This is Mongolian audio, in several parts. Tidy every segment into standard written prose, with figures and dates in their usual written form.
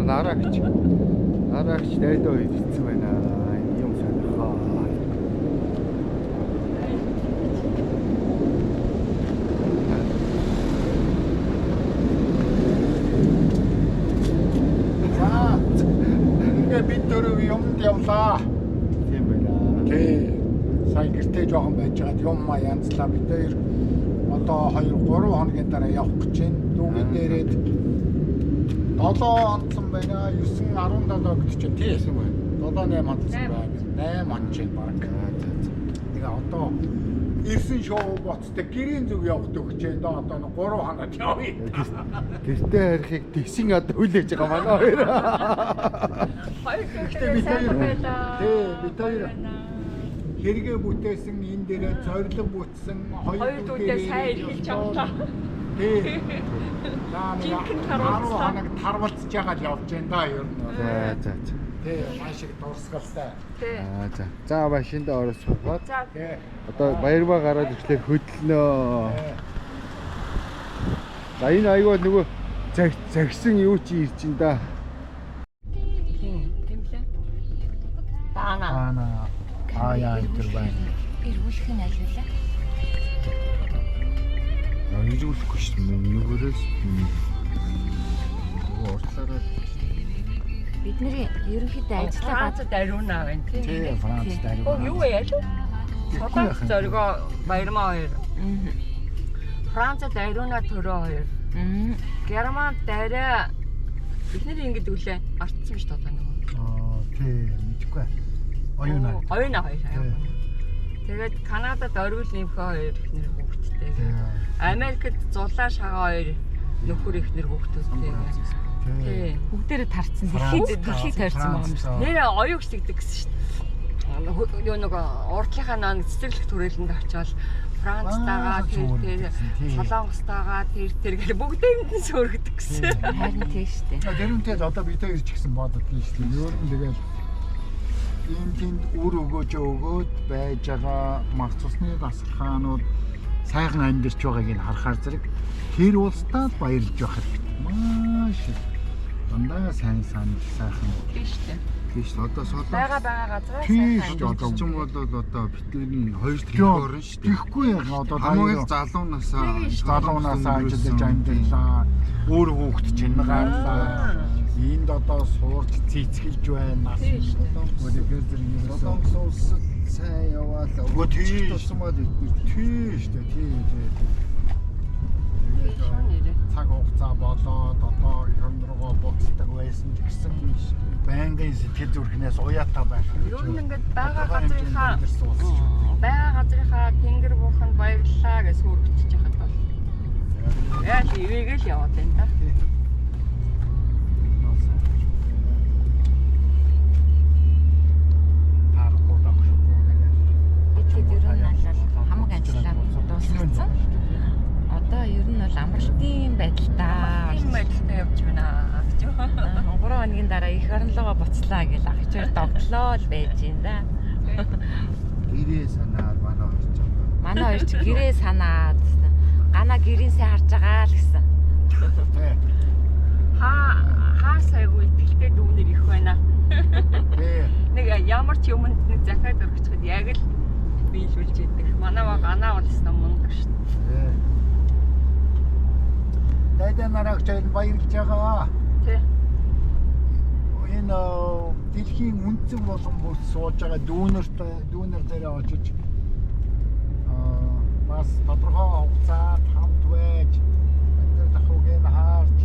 нараагч найдаа ирсэн байна. Юм сонирхоо. Бид дөрөв юмд явлаа. Тийм байна. Тий. Сайн гэртээ жоохон байж байгаад юм янзлаа. Бид хоёр одоо 2-3 хоногийн дараа явах гэж байна. Дүүгээ дээрээд 7 онцсон байна. 9-17 гэдэг чинь тий. 7-8 онцсон байна. 8 он чинь баг. Тэгээ одоо ирсэн шоу боцтой гэрийн зүг явахд өгч дээ. Одоо 3 хоноод явъя. Гэртээ харихыг тэгшин одоо хүлээж байгаа манай хоёр. Бид хоёр хэрэгэ бүтээсэн энэ дээрээ зориг бүтсэн хоёр дүүгээ сайн ирүүлж авлаа. Тий. Хоног тарвалцж байгаа л явж байна да ер нь. За. Тий, маш их дурсгалтай. Тий. За машинд ороод суугаад. Тий. Одоо баярмаа гараад ирэхлээр хөдлөнө. За энэ аягаа нөгөө загсан юу чи ирж ин да. Баана. Яа энэ байна. Ирүүлэх нь айлуулаа. Ирүүлэхгүй шүү дээ. Нөгөөрөөс уртлаараа Бид нэр ерөнхийдөө ажиллаа Францад ариуна байна тийм. Тий, Францад ариуна. Юу яа? Солонгос зоргоо баярмаа хоёр. Францад ариуна төрөө хоёр. Германд дараа эхнэр ингэж үлээ артсан биш тодоо нэг. Тий, мэдгүй. Оюуна хоёр. Тэгээд Канадад оргил нэмхэ хоёр эхнэр хүүхэдтэй. Америкт зулаа шагаа хоёр нөхөр эхнэр хүүхдүүдтэй. Тий. бүгдээрээ тарцсан. Дэлхийг тарьсан байгаа юм шиг. Нэр оюу гисгдэг гэсэн шүү дээ. Юу нэг урдлынхаа нэг цэцэрлэг түрээлэнд очиод Францтайгаа тэр Солонгостойгоо тэр гэл бүгдээрэнд нь сөөргдөг гэсэн. Харин тийм шүү дээ. Тэрүүнтэй одоо бид хоёр ч гэсэн бодод тийм шүү дээ. Өөр нь тэгэл энэ тэнд үр өгөөд байж байгаа мах цусны дасгалгаанууд сайхан амьдарч байгааг нь харахаар зэрэг тэр улстай баярлж байх хэрэгтэй. Маш их дандаа сайн сайхан Тийм шүү дээ. тийш одоо солонгос Бага газараа тийш сайн. одоо ч юм бол одоо бидний хоёр төлөв орно шүү дээ. Тэгэхгүй яа одоо Хамгийн залуунаасаа ажиллаж амьдарлаа. Өөр хүүхэд чинь гарлаа. Энд одоо суурж цэцгэлж байна. Өөрөөр хэлбэл солонгос улсад сайн яваалаа. Өө тийш туссан мод эдгээр тийш дээ тий. Шон нэрээ. Цаг хугацаа болоод одоо юм руугаа буцалдаг байсан ч гэсэн байнгын сэтгэл зүрхнээс уяатаа байх. Юу нэгэд бага газрынхаа тэнгэр бууханд баярлалаа гэж сүргэж яхад бол. Яаж ивэгээл яваад байна да. Бид ер нь бол хамаг ажиллаа дуусгацсан. Одоо ер нь бол амралтын байдалтай. Тийм байдалтай явж байна гэж. 3 хоногийн дараа их оронлогоо буцлаа гэж ах чир довтлоо л байж юм да. гэрээ санаар манай хоёр ч одоо. Манай хоёр ч гэрээ санаад гана гэрээсээ харж байгаа л гэсэн. Хаа сайгүй ихтэй дүүнэр их байна. Нэг ямар ч юмд нэг захиад өргөчөхөд яг л биелүүлж яддаг. Манай ганаа болсон мундаг шүү дээ. Дайдан нарагч баярлж байгаа. Тий. Энэ дэлхийн үнцэг болон бүс сууж байгаа дүүнер дээр очиж бас тодорхой хугацаад хамт байж энэ дахуугийн хаарч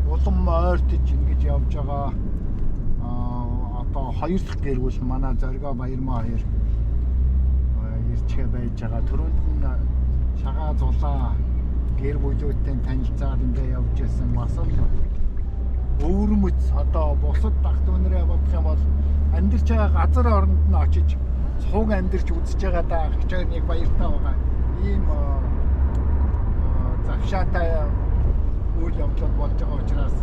улам ойртож ингэж явж байгаа. Одоо хоёр дахь гэр бүл манай зоргоо баярмаа хоёр ирчгээ байж байгаа. Түрүүнд нь шагаа зулаа гэр бүлүүдтэй танилцаад ингэ явж байсан бас л өвөрмөц одоо бусад дах дүүнэрээ бодох юм бол амьдарч байгаа газар оронд нь очиж цуг амьдарч үзэж байгаа даа гэж нэг баяртай байгаа. Ийм завшаатай үйл явдлууд болж байгаа учраас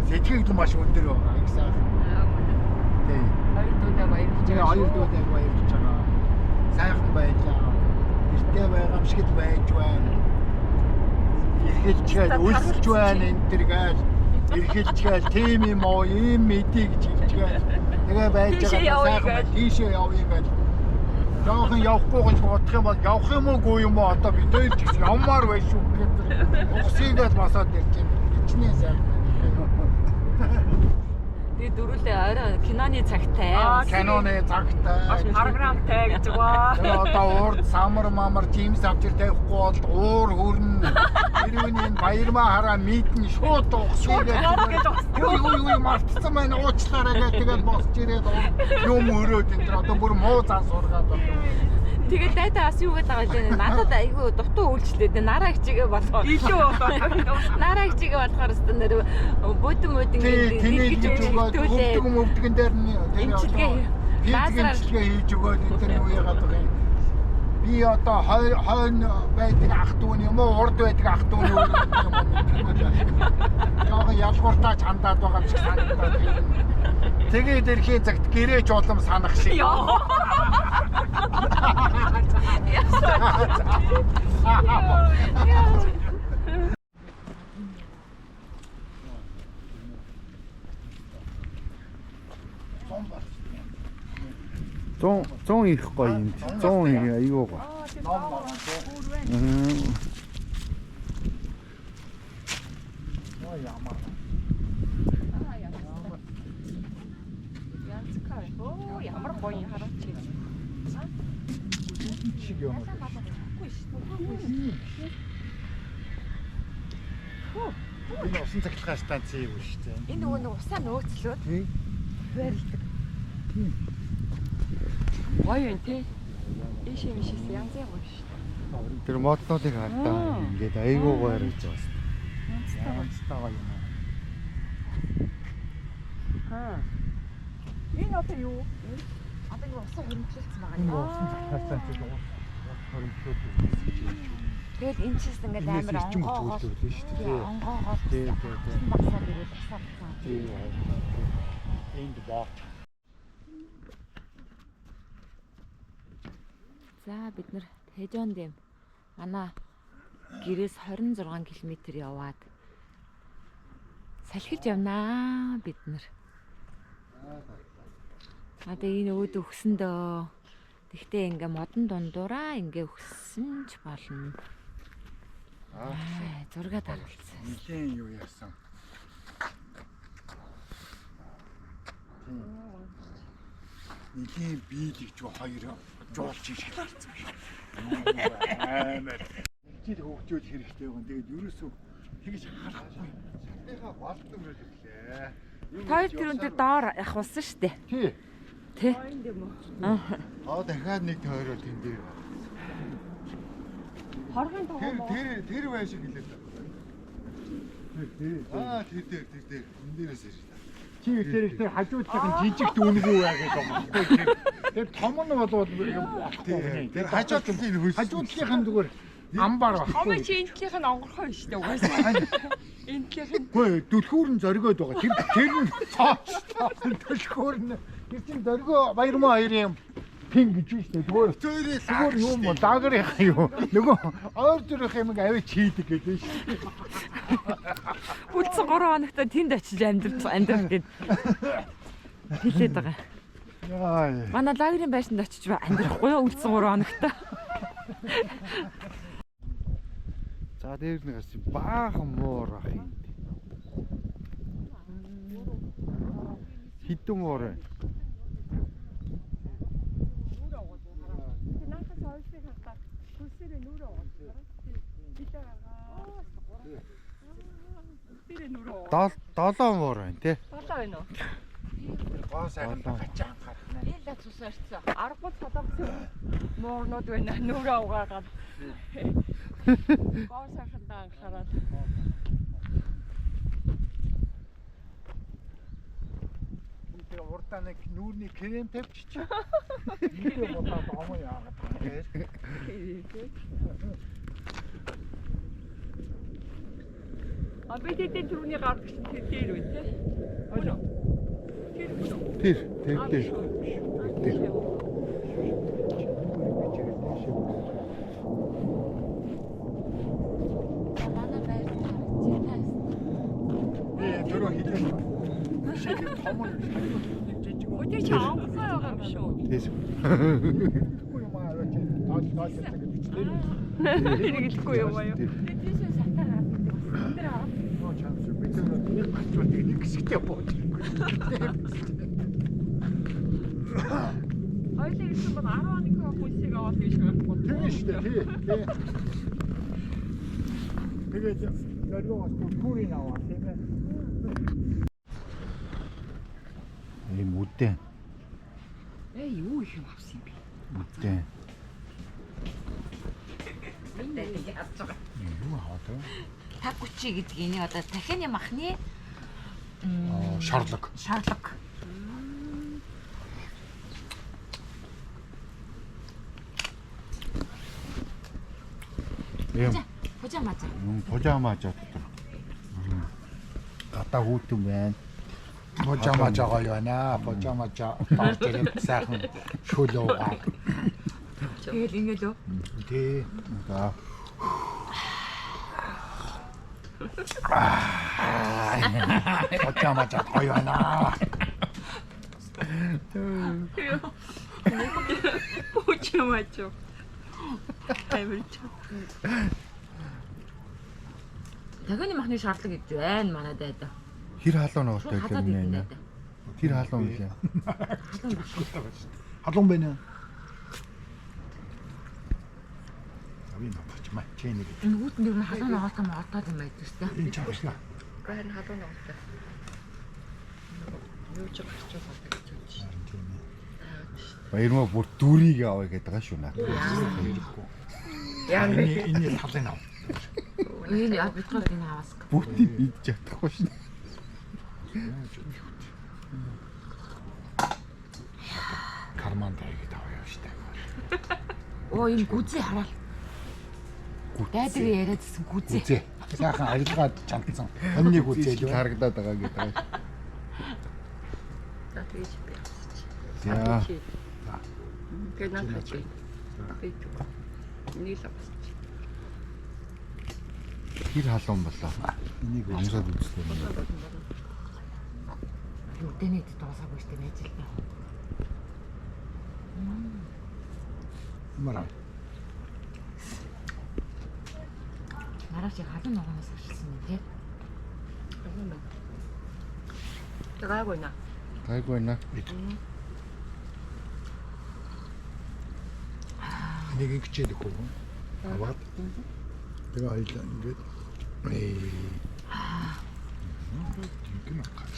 сэтгэл маш өндөр байгаа. Их сайхан. Тий. Хоёр дүүнээ баярлж байгаа. Хоёр дүүнээ баярлж байгаа. Сайхан байлаа. Гэртээ байгаа юм шиг л байж байна. Эхэлж байна, үлсэж байна энэ төр гээл эрхэлжгээл тим юм уу ийм мэдээ гэж хэлжгээл тэгээ байж байгаа тийшээ явъя гэж жоохон явахгүй гэж бодох юм бол явах юм уугүй юм уу одоо бид хоёр ч явмаар байж шүү гэдэг ухсыг л басаад ирж байна хичнээн сайн Тэгээ дөрүлээ орой киноны цагтай. Киноны цагтай. Програмтай гэж байгаа. Тэгээ одоо урд самар мамар жимс авчир тавихгүй бол уур хөрн ирүүний баярмаа хараа мэдэн шууд ухсыг юу мартсан байна уучлаарай гэж тэгээд босч ирээд юм өрөөд энэ одоо бүр муу зан сургаад байна. Тэгээд дайта бас юу гэдэг байгаа вэ? Надад айгүй дутуу үйлчлээд нараа хичээгээ болохоор. Илүү Нараа хичээгээ болохоор өстөн нэр бодон ингэж өгөөд өвдгөн дээр нь имчилгээ хийж өгөөд энэ төр юу яагаад байгаа юм. Би одоо хойно байдаг ах トゥ нь юм уу урд байдаг ах トゥ нь юм уу. Ялгууртаа чандаад байгаа юм шиг санагдаад байна. Тэгээд ирэхээ цагт гэрээч улам санах шиг. Зон их гоё юм. Зон айгүй гоё. ямар гоё хараач. Шиг юм. Энэ усан цахилгаан станцын юу шүү дээ. Энэ нөгөө нэг усаа нөөцлөөд байрлдаг. Гоё юм тий. Ийшээ мишээс янз яг гоё шүү дээ. Тэр моднуудыг хардаа ингээд айгүй гоё харагдаж байна. Станцтай гоё юм. Энэ одоо юу? Одоо юу усаа хөрөмжлүүлсэн байгаа юм. Усан цахилгаан станцыг хөрөмжлүүлж Тэгээд энэ ч гэсэн ингээд амар онгоогоо шүү дээ. онгоогоо Тий. багсаад ирээд усаа багсаад. Энд боо. За бид нэр Тэжон дэм манай гэрээс 26 км яваад салхиж явнаа бид нар. Одоо энэ өөдөө өгсөндөө тэгтээ ингээ модон дундуураа ингээ өгсөн ч болно. Зураг даралцсан. Нилийн юу яасан? Нилийн биелэгч хоёр жуулч шалгарсан шүү. Амар. Жил хөгжөөл хэрэгтэй байна. Тэгээд ерөөсөө тэгж харахгүй. Сарныхаа болдог байлээ. Хоёр тэрүүн дээр доор явуулсан шүү дээ. Тий. Тэ. Дахиад нэг тойроо тэн дээр. Хоргын тогоо. Тэр байж шиг хэлээд байна. Тэр. Тэр. Энд дээрээс ирж та. Чи тэр хажуудлын жижиг дүүнгүй бай гэж байна. Тэр том нь болоод болохгүй. Тэр хажуудлын хөөс. Хажуудлынхан зүгээр амбар багхгүй. Хомын чи энтлийнх нь онгорхоо шүү дээ угаасаа. Энтлийнх нь. Гүй түлхүүр нь зоригод байгаа. Тэр нь түлхүүр нь тэр чин зоригоо баярмаа хоёрын пин гэж байна шүү дээ. Зүгээр юм уу лагрын юу. Нөгөө ойр зүрх юм авич хийдэг гэдэг шүү. Үлдсэн 3 хоногт тэнд очиж амьдрах гээд хэлээд байгаа. Яа. Манай лагерийн байшинд очиж амьдрахгүй юу үлдсэн 3 хоногт. За дээр нэгээс баахан муур ах юм. Хитэн муур. Долоон муур байна тий. Долоо байна уу? Гоо сайхан гачаан гарна. Ялла цус орцсон. 10 цалавсан муурнууд байна. Нүрээ угаагаад. Гоо сайхандаа анхаарал. Тэр урдаа нэг нүүрний крем тавьчих. Нүүрээ бодоод омоо яагаад вэ? А бид энэ түрүүний гардаг чинь тэр дээр үү те? Өөдөө. Тэр. Дөрөв аюу хийлээ. Шиг том аюу жижиг. Өдөр чи авахгүй байгаа юм шүү. Тэс. Үгүй юм аа аваач. Тал гэдэг чинь. Хэрэглэхгүй юм аа юу? Тийшээ шатаа гараад энэ аваад Ноо чамс бид нэг бачвал нэг хэсэгтэй бууж. Хоёлын гэсэн бол 11 хүнсийг аваад тийш гарахгүй. Тэгээ шүү дээ. Тий. Тэгээд яруу турийн аваа тийм ээ. Ийм үдэн. юу их юм авсан юм бэ? Үдэн. Мэдээ яаж байгаа. Юу аваад вэ? Такучи гэдэг энэ одоо дахианы махны Шарлог. шарлаг. Ийм Пужамажа. пожамажа дотор. Гата хүүтэн байна. Божамажа гоё байна. Божамажа таарч сайхан шүлөө угаад. Тэгэл ингээл үү? Тий. За. Божамажа гоё байна. Пучамачо. Амирч. Дахианы махны шарлаг гэж байна манайд айда. Хэр халуун ногтой Хадаад юм ирнэ бэ? айда. Тэр халуун үлээ. Халуун байна. Авин бачмаа чэнийг. Энэ хүүтэн дээр нь халуун ногоотой модод юм байдаг шүү дээ. Энэ чавшна. Гэн хадуу ногтой. Юу ч гарч байгаа гэж байна. Баярмаа бүр дүрийг авъя гэдэг байгаа шүү наа. Яа Энэ талын ав. Энэ яа битгаар энэ аваас. Бүтийг идэж чадахгүй шин. Карман дайг тавья штэ. Оо энэ гүзээ хараа. Дайдаг яриадсэн гүзээ. Үзээ. Сайхан арилгаад чамдсан. Онныг үзээ л Харагдаад байгаа гэдэг байгаа. За тэгэж би авчих. За. Гэ надад чи. Би ч. Нийл авчих. Хэр халуун болоо. энийг Амсаад үзлээ. Үдэнэд дуусаагүй штэ байж л таа. мараа. Мараач халуун ногоноос авчилсан юм тий. Тэгаагүй наа. Гайгүй наа. Энийг ингэчээд өгөх үү? Аваад. Тэгээ аялаа ингээд.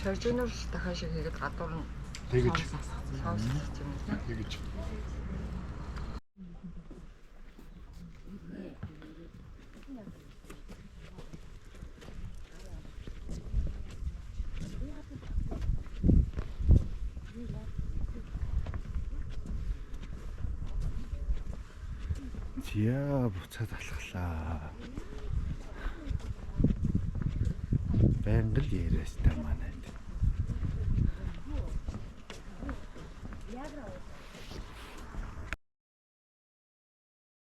Шаржинор дахиад шиг хийгээд гадуур нь Тэгэж сонсох юм байна. тэгэж. Зя буцаад алхлаа. Байнгал яриас та манай.